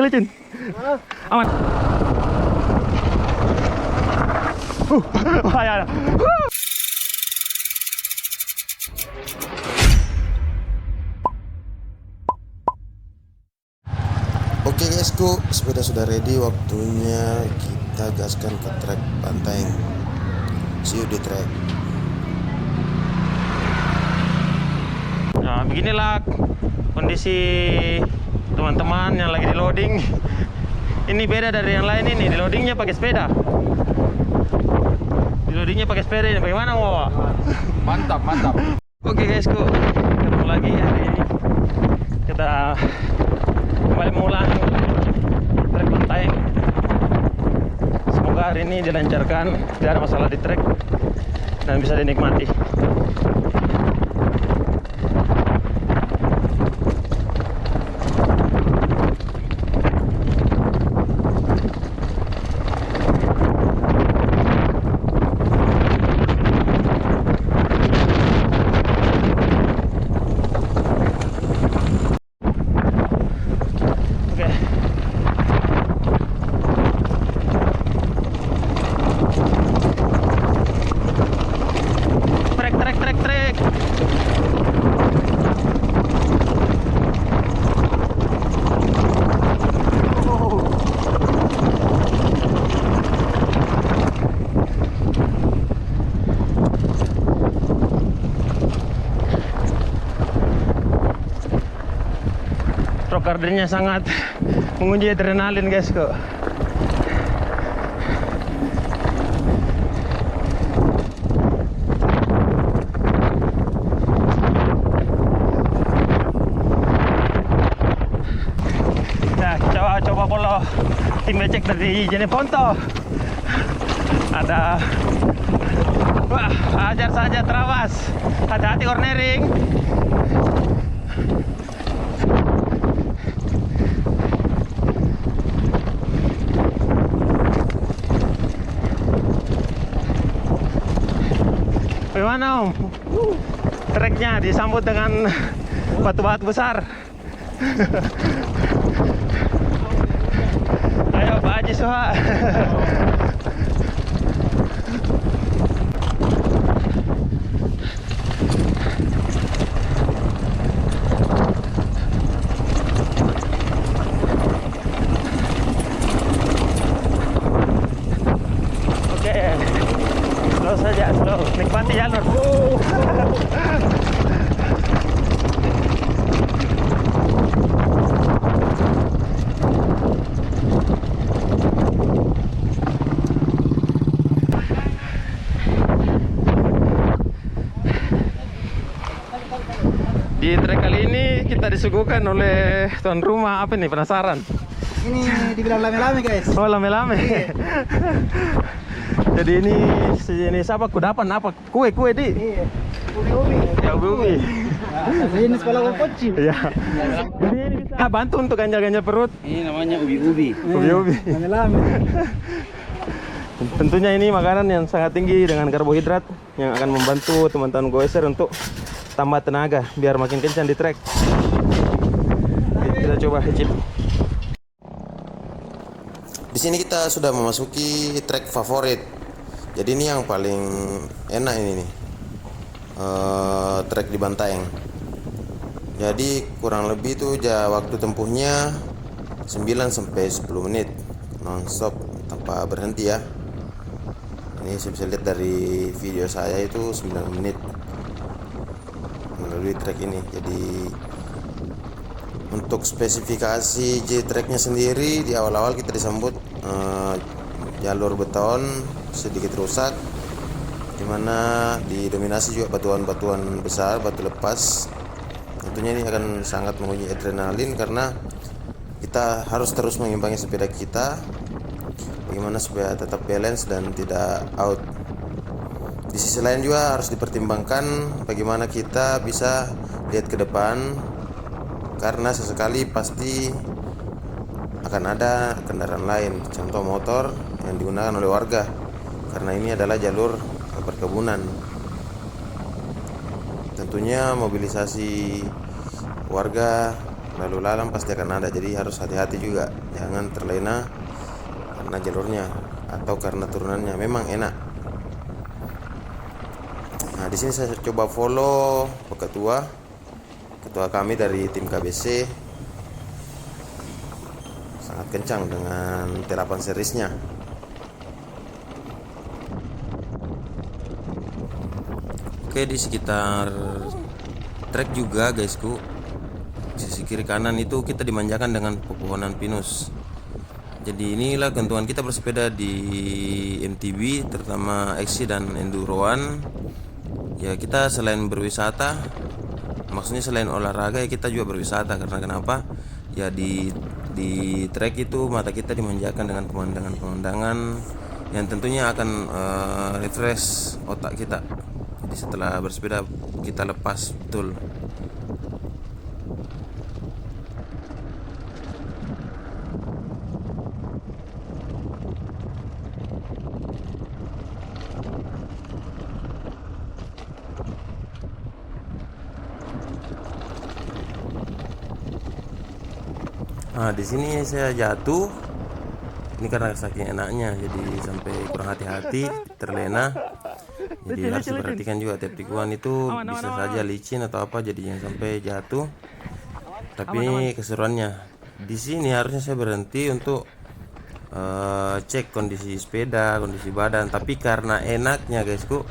Licin. Aman. Bahaya. Oke guysku, sepeda sudah ready, waktunya kita gaskan ke trek Banteng. See you di trek. Nah, beginilah kondisi teman-teman yang lagi di loading. Ini beda dari yang lain ini, di loadingnya pakai sepeda. Di loadingnya pakai sepeda ini, bagaimana mau? Mantap. Oke guysku, ketemu lagi hari ini. Kita kembali mengulang trek Banteng. Semoga hari ini dilancarkan, tidak ada masalah di trek dan bisa dinikmati. Trek. Rock gardennya sangat menguji adrenalin guys kok. Coba kalau tim becek dari Jeneponto ada, wah, ajar saja terawas, hati-hati cornering. Bagaimana Om? Treknya disambut dengan batu-batu besar. Ayo Pak Haji Suha. Oke, slow saja, slow. Nikmati jalur. Di trek kali ini kita disuguhkan oleh tuan rumah apa nih, penasaran? Ini dibilang lame-lame guys. Oh, lame-lame. Jadi ini sejenis apa? Kudapan apa? Kue di? Iya. Ubi-ubi. Ya ubi. Ini sekolah kokoci. Iya. Jadi ini bisa bantu untuk ganjal-ganjal perut. Ini namanya ubi-ubi. Ubi-ubi. Lame-lame. Tentunya ini makanan yang sangat tinggi dengan karbohidrat yang akan membantu teman-teman goeser untuk tambah tenaga biar makin kencang di trek. Oke, kita coba hicip. Di sini kita sudah memasuki trek favorit. Jadi ini yang paling enak ini nih. Trek di Banteng. Jadi kurang lebih tuh waktu tempuhnya 9 sampai 10 menit non-stop tanpa berhenti ya. Ini saya bisa lihat dari video saya itu 9 menit melalui trek ini. Jadi untuk spesifikasi J-Tracknya sendiri, di awal-awal kita disambut jalur beton sedikit rusak, dimana didominasi juga batuan-batuan besar, batu lepas. Tentunya ini akan sangat menguji adrenalin karena kita harus terus mengimbangi sepeda kita bagaimana supaya tetap balance dan tidak out. Di sisi lain juga harus dipertimbangkan bagaimana kita bisa lihat ke depan, karena sesekali pasti akan ada kendaraan lain, contoh motor yang digunakan oleh warga, karena ini adalah jalur perkebunan. Tentunya mobilisasi warga lalu lalang pasti akan ada. Jadi harus hati-hati juga, jangan terlena karena jalurnya atau karena turunannya. Memang enak. Nah, di sini saya coba follow ketua kami dari tim KBC, sangat kencang dengan T8 seriesnya. Oke, di sekitar trek juga guysku, sisi kiri kanan itu kita dimanjakan dengan pepohonan pinus. Jadi inilah keuntungan kita bersepeda di MTB, terutama XC dan Enduroan. Ya, kita selain berwisata, maksudnya selain olahraga, ya kita juga berwisata. Karena kenapa? Ya di trek itu mata kita dimanjakan dengan pemandangan-pemandangan yang tentunya akan refresh otak kita. Jadi setelah bersepeda kita lepas betul. Nah, di sini saya jatuh. Ini karena saking enaknya, jadi sampai kurang hati-hati, terlena. Jadi harus diperhatikan juga, tiap tikungan itu bisa saja licin atau apa, jadinya sampai jatuh. Tapi ini keseruannya. Di sini harusnya saya berhenti untuk cek kondisi sepeda, kondisi badan. Tapi karena enaknya guysku,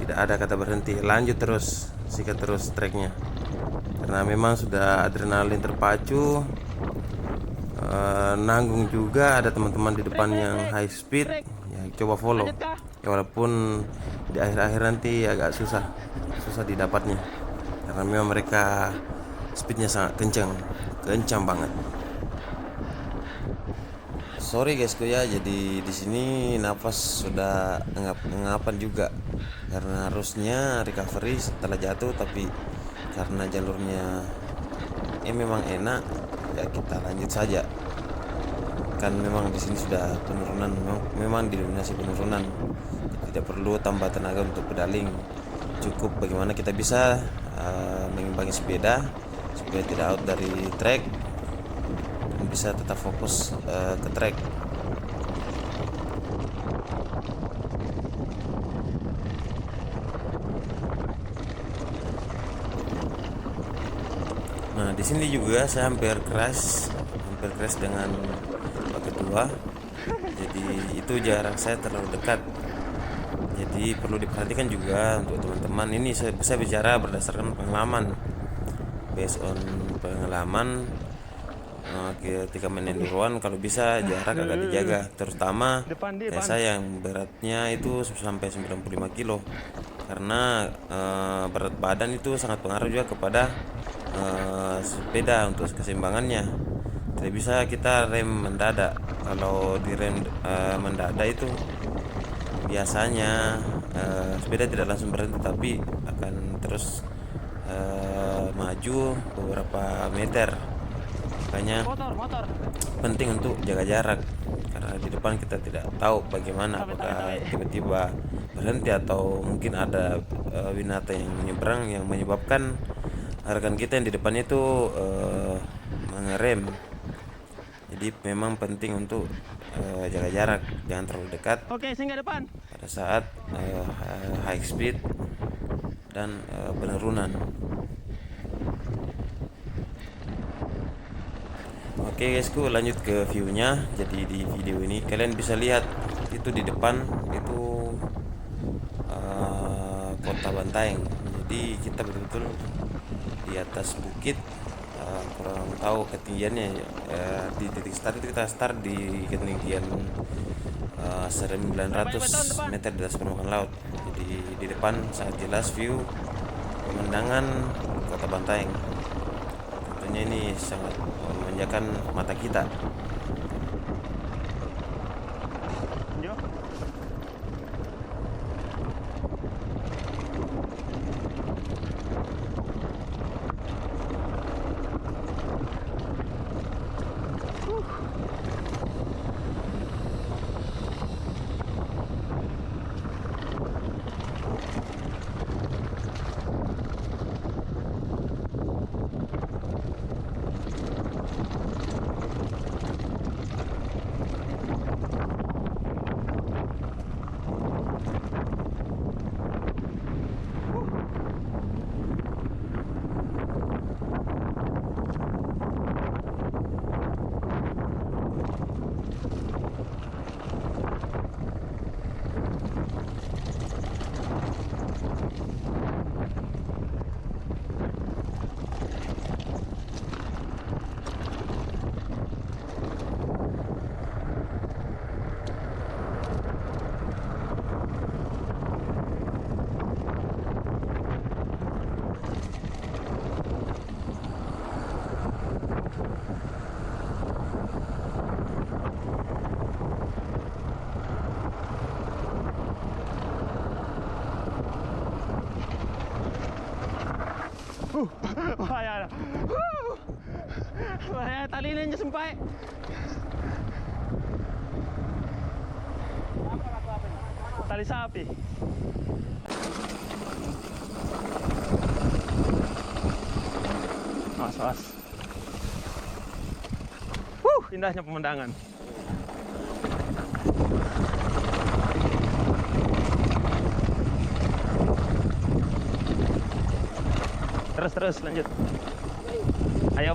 tidak ada kata berhenti, lanjut terus, sikat terus treknya. Karena memang sudah adrenalin terpacu. Nanggung juga, ada teman-teman di depan yang high speed, ya coba follow ya, walaupun di akhir-akhir nanti agak susah didapatnya karena memang mereka speednya sangat kencang banget. Sorry guysku ya, jadi di sini nafas sudah engapan juga karena harusnya recovery setelah jatuh, tapi karena jalurnya memang enak, ya kita lanjut saja. Kan memang di sini sudah penurunan, memang didominasi penurunan, tidak perlu tambah tenaga untuk pedaling, cukup bagaimana kita bisa mengimbangi sepeda supaya tidak out dari trek dan bisa tetap fokus ke trek. Nah, di sini juga saya hampir crash dengan kedua. Jadi itu jarak saya terlalu dekat. Jadi perlu diperhatikan juga untuk teman-teman. Ini saya bicara berdasarkan pengalaman, based on pengalaman. Ketika main enduroan, kalau bisa jarak agak dijaga, terutama kayak saya yang beratnya itu sampai 95 kilo. Karena berat badan itu sangat pengaruh juga kepada sepeda untuk keseimbangannya. Tidak bisa kita rem mendadak. Kalau di rem mendadak itu biasanya sepeda tidak langsung berhenti, tapi akan terus maju beberapa meter. Makanya penting untuk jaga jarak, karena di depan kita tidak tahu bagaimana, apakah tiba-tiba berhenti atau mungkin ada binatang yang menyeberang yang menyebabkan rekan kita yang di depannya itu mengerem. Jadi memang penting untuk jaga jarak, jangan terlalu dekat. Oke, singgah depan. Pada saat high speed dan penurunan. Oke guysku, lanjut ke viewnya. Jadi di video ini kalian bisa lihat itu di depan itu kota Bantaeng. Jadi kita betul-betul di atas bukit. Kurang tahu ketinggiannya di titik start itu kita start di ketinggian 900 meter di atas permukaan laut. Jadi di depan sangat jelas view pemandangan kota Bantaeng. Tentunya ini sangat memanjakan mata kita. Bahaya. Bahaya, tali ninja sampai. Tali sapi. Awas. Indahnya pemandangan. Terus lanjut. Ayo.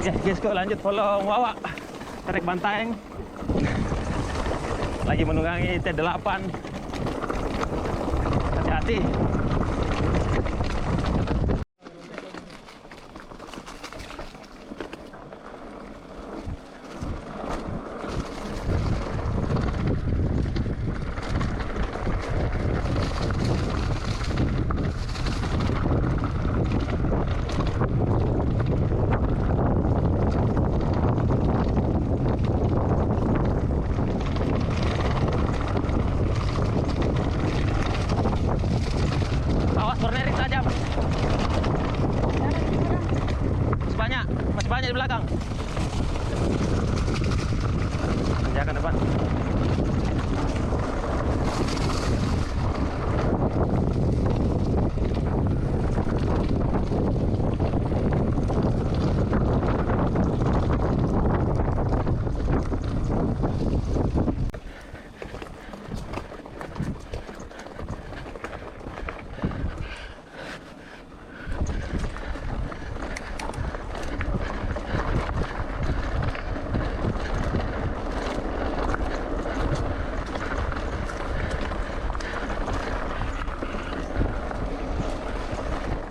Ya, guys, kok lanjut follow Wawa. Trek Bantaeng. Lagi menunggangi T8. Hati-hati. Awas Bernerik tajam. Masih banyak di belakang. Tanjakan depan.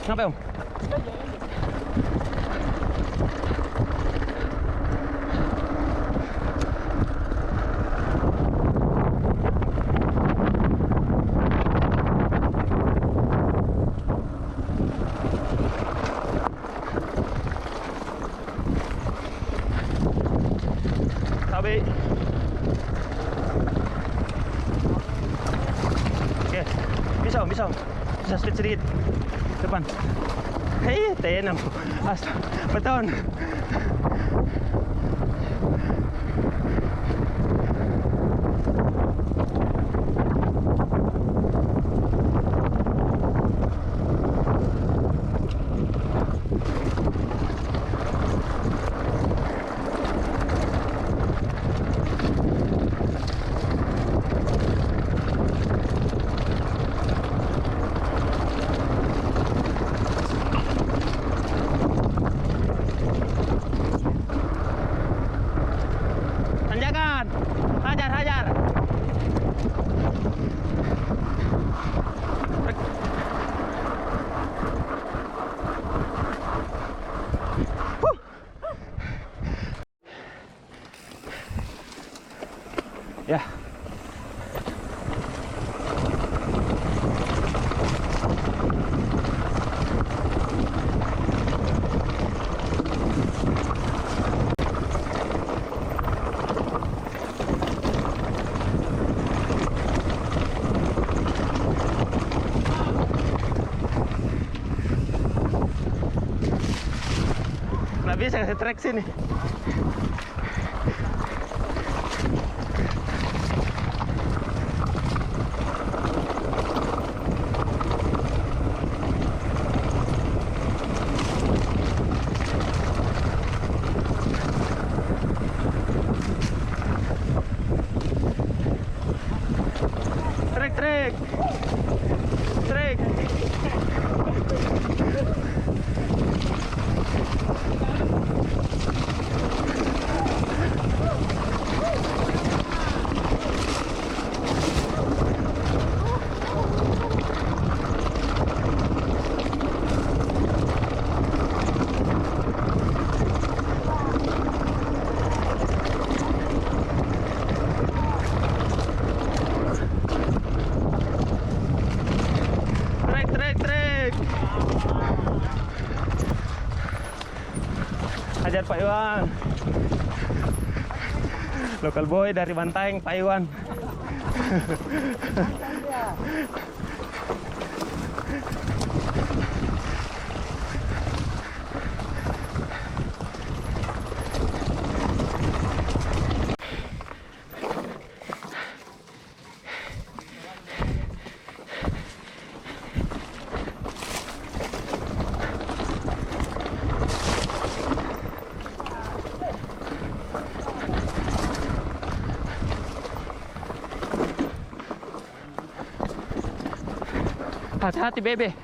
Kenapa, Om? Sabi. Oke, bisa speed sedikit depan. Hei, tenang. Beton. Hajar. Ya. Nggak bisa kasih trek sini. Trek. Hajar Pak Iwan. Local boy dari Bantaeng, Pak Iwan. Hati-hati bebe.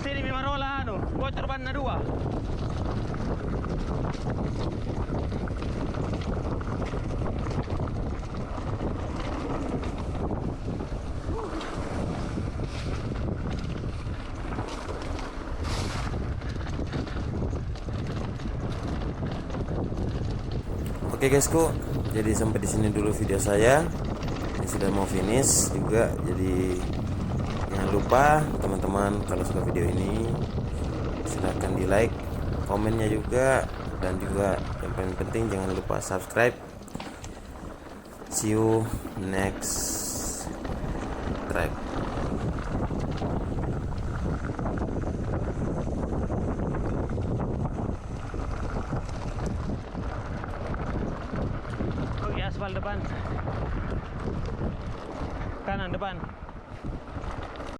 Sini mi marola bocor ban na dua. Oke guysku, jadi sampai di sini dulu video saya. Ini sudah mau finish juga. Jadi jangan lupa teman-teman, kalau suka video ini silahkan di like, komennya juga, dan juga yang paling penting jangan lupa subscribe. See you next trip. Oke, aspal depan. Kanan depan.